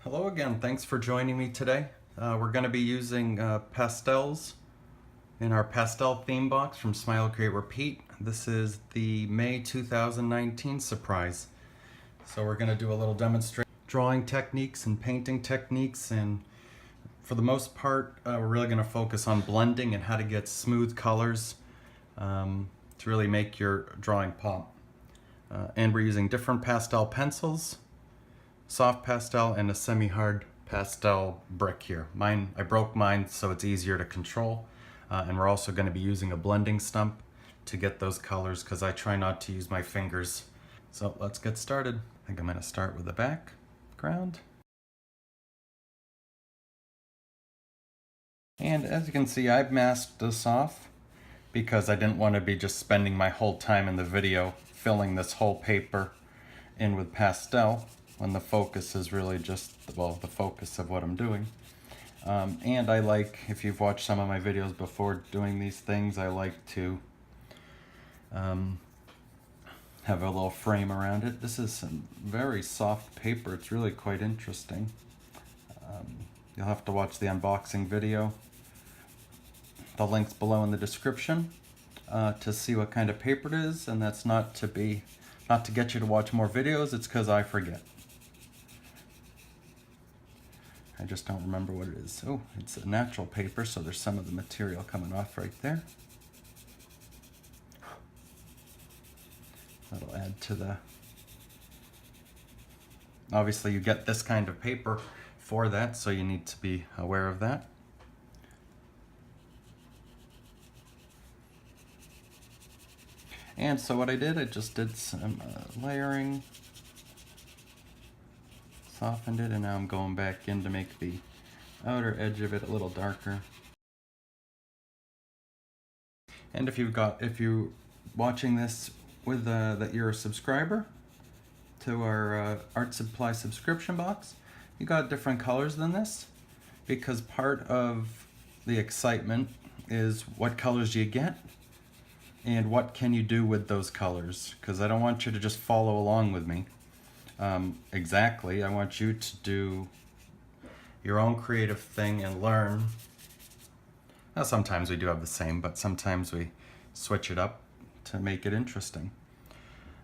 Hello again, thanks for joining me today. We're going to be using pastels in our pastel theme box from Smile, Create, Repeat. This is the May 2019 surprise. So we're going to do a little demonstration drawing techniques and painting techniques, and for the most part we're really going to focus on blending and how to get smooth colors to really make your drawing pop. And we're using different pastel pencils, soft pastel and a semi-hard pastel brick here. I broke mine so it's easier to control. And we're also going to be using a blending stump to get those colors because I try not to use my fingers. So let's get started. I think I'm going to start with the background. And as you can see, I've masked this off because I didn't want to be just spending my whole time in the video filling this whole paper in with pastel when the focus is really just, well, the focus of what I'm doing. And I like, if you've watched some of my videos before doing these things, I like to have a little frame around it. This is some very soft paper. It's really quite interesting. You'll have to watch the unboxing video. The link's below in the description to see what kind of paper it is, and that's not to get you to watch more videos, it's because I forget. I just don't remember what it is. Oh, it's a natural paper, so there's some of the material coming off right there. That'll add to the... Obviously you get this kind of paper for that, so you need to be aware of that. And so what I just did some layering, softened it, and now I'm going back in to make the outer edge of it a little darker. And if you're watching this with that you're a subscriber to our art supply subscription box, you got different colors than this, because part of the excitement is what colors do you get and what can you do with those colors, because I don't want you to just follow along with me. Exactly, I want you to do your own creative thing and learn. Now, sometimes we do have the same, but sometimes we switch it up to make it interesting.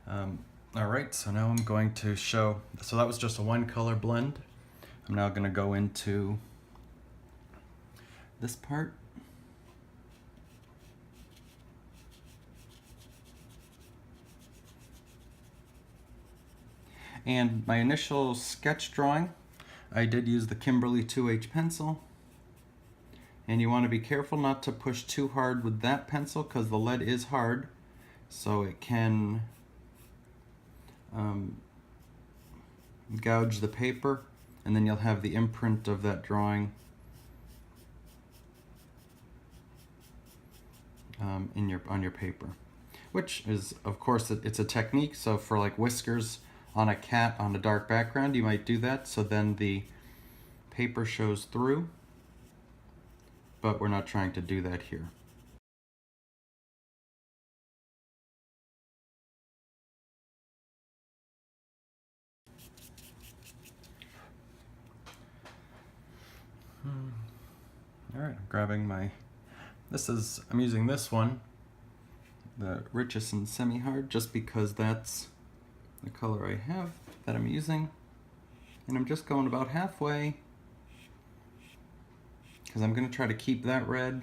All right, so now I'm going to show, so that was just a one color blend. I'm now going to go into this part. And my initial sketch drawing, I did use the Kimberly 2H pencil. And you want to be careful not to push too hard with that pencil because the lead is hard, so it can gouge the paper, and then you'll have the imprint of that drawing on your paper. Which is, of course, it's a technique, so for like whiskers on a cat on a dark background, you might do that, so then the paper shows through, but we're not trying to do that here. All right, I'm grabbing my, I'm using this one, the Richardson SemiHard, just because that's the color I have that I'm using, and I'm just going about halfway because I'm going to try to keep that red.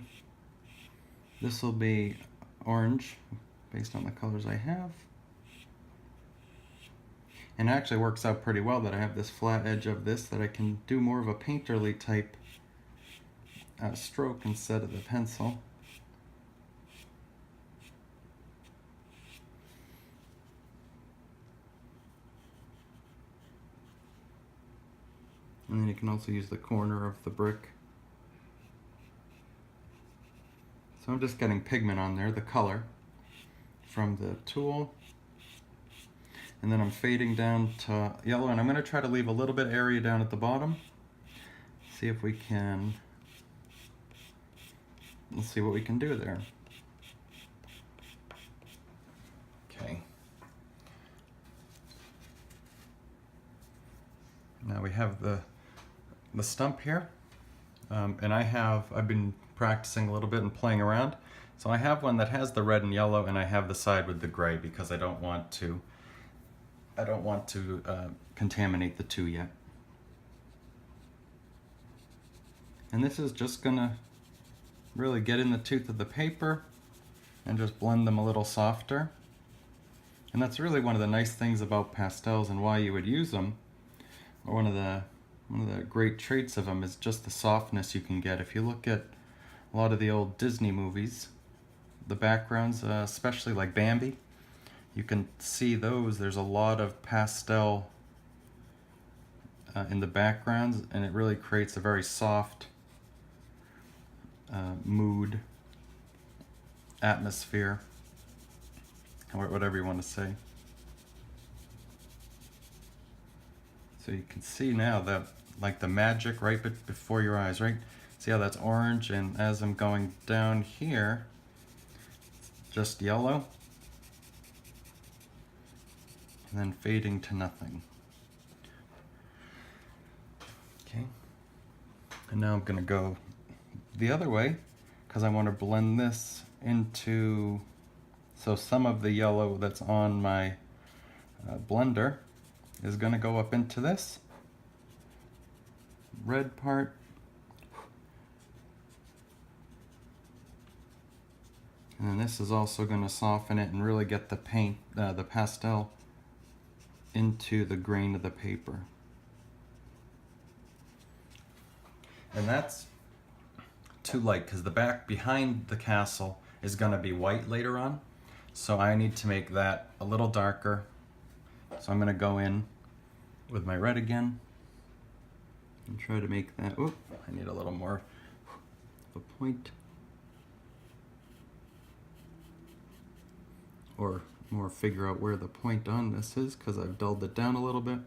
This will be orange based on the colors I have, and it actually works out pretty well that I have this flat edge of this, that I can do more of a painterly type stroke instead of the pencil. And then you can also use the corner of the brick. So I'm just getting pigment on there, the color, from the tool. And then I'm fading down to yellow, and I'm going to try to leave a little bit area down at the bottom. See if we can, let's see what we can do there. Okay. Now we have the the stump here, and I've been practicing a little bit and playing around. So I have one that has the red and yellow, and I have the side with the gray because I don't want to contaminate the two yet. And this is just gonna really get in the tooth of the paper and just blend them a little softer. And that's really one of the nice things about pastels and why you would use them. Or one of the great traits of them is just the softness you can get. If you look at a lot of the old Disney movies, the backgrounds, especially like Bambi, you can see those. There's a lot of pastel in the backgrounds, and it really creates a very soft mood, atmosphere, or whatever you want to say. So you can see now that, like, the magic right before your eyes, right? See how that's orange, and as I'm going down here, just yellow, and then fading to nothing. Okay, and now I'm gonna go the other way because I want to blend this into, so some of the yellow that's on my blender is gonna go up into this red part. And then this is also going to soften it and really get the paint, the pastel, into the grain of the paper. And that's too light because the back behind the castle is going to be white later on. So I need to make that a little darker. So I'm going to go in with my red again and try to make that, oop, I need a little more of a point. Or more figure out where the point on this is because I've dulled it down a little bit.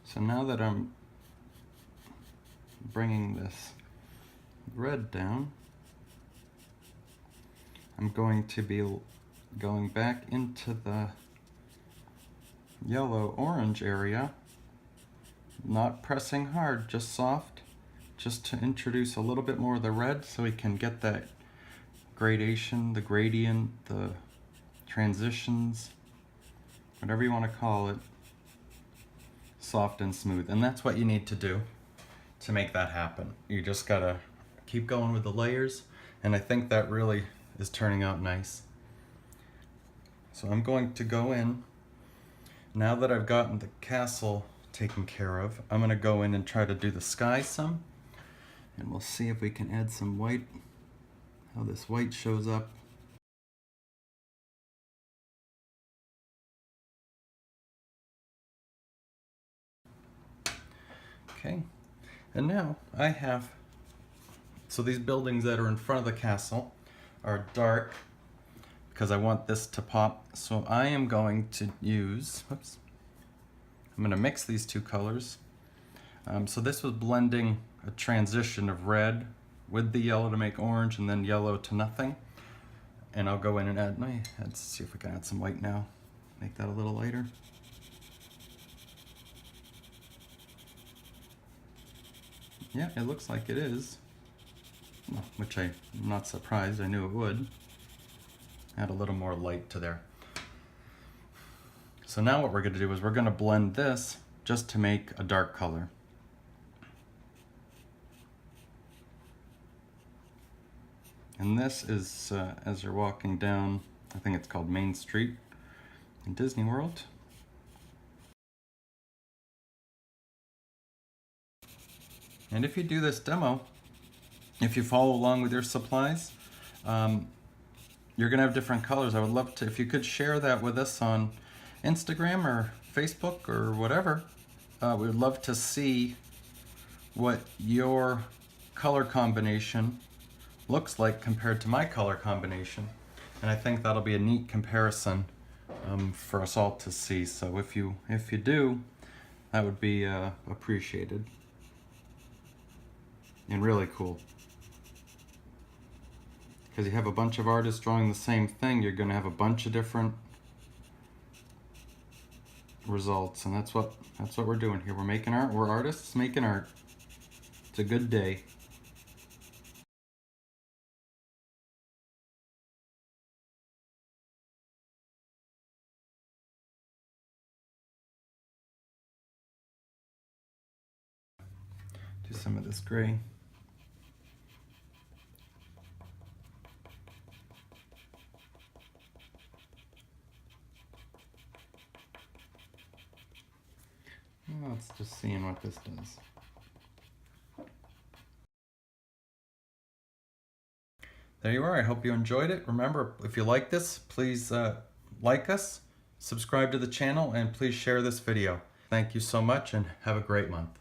So now that I'm bringing this red down, I'm going to be going back into the yellow-orange area, not pressing hard, just soft, just to introduce a little bit more of the red so we can get that gradation, the gradient, the transitions, whatever you want to call it, soft and smooth. And that's what you need to do to make that happen. You just gotta keep going with the layers, and I think that really is turning out nice. So I'm going to go in, now that I've gotten the castle taken care of, I'm going to go in and try to do the sky some, and we'll see if we can add some white, how this white shows up. Okay, and now I have, so these buildings that are in front of the castle are dark, because I want this to pop. So I am going to use, whoops, I'm going to mix these two colors. So this was blending a transition of red with the yellow to make orange, and then yellow to nothing. And I'll go in and add let's see if we can add some white now. Make that a little lighter. Yeah, it looks like it is, which I'm not surprised, I knew it would. Add a little more light to there. So now what we're going to do is we're going to blend this just to make a dark color. And this is, as you're walking down, I think it's called Main Street in Disney World. And if you do this demo, if you follow along with your supplies, you're going to have different colors. I would love to, if you could share that with us on Instagram or Facebook or whatever. We would love to see what your color combination looks like compared to my color combination. And I think that'll be a neat comparison for us all to see. So if you do, that would be appreciated. and really cool. Because you have a bunch of artists drawing the same thing, you're going to have a bunch of different results, and that's what we're doing here. We're making art. We're artists making art. It's a good day. Do some of this gray. Let's just see what this does. There you are. I hope you enjoyed it. Remember, if you like this, please like us, subscribe to the channel, and please share this video. Thank you so much, and have a great month.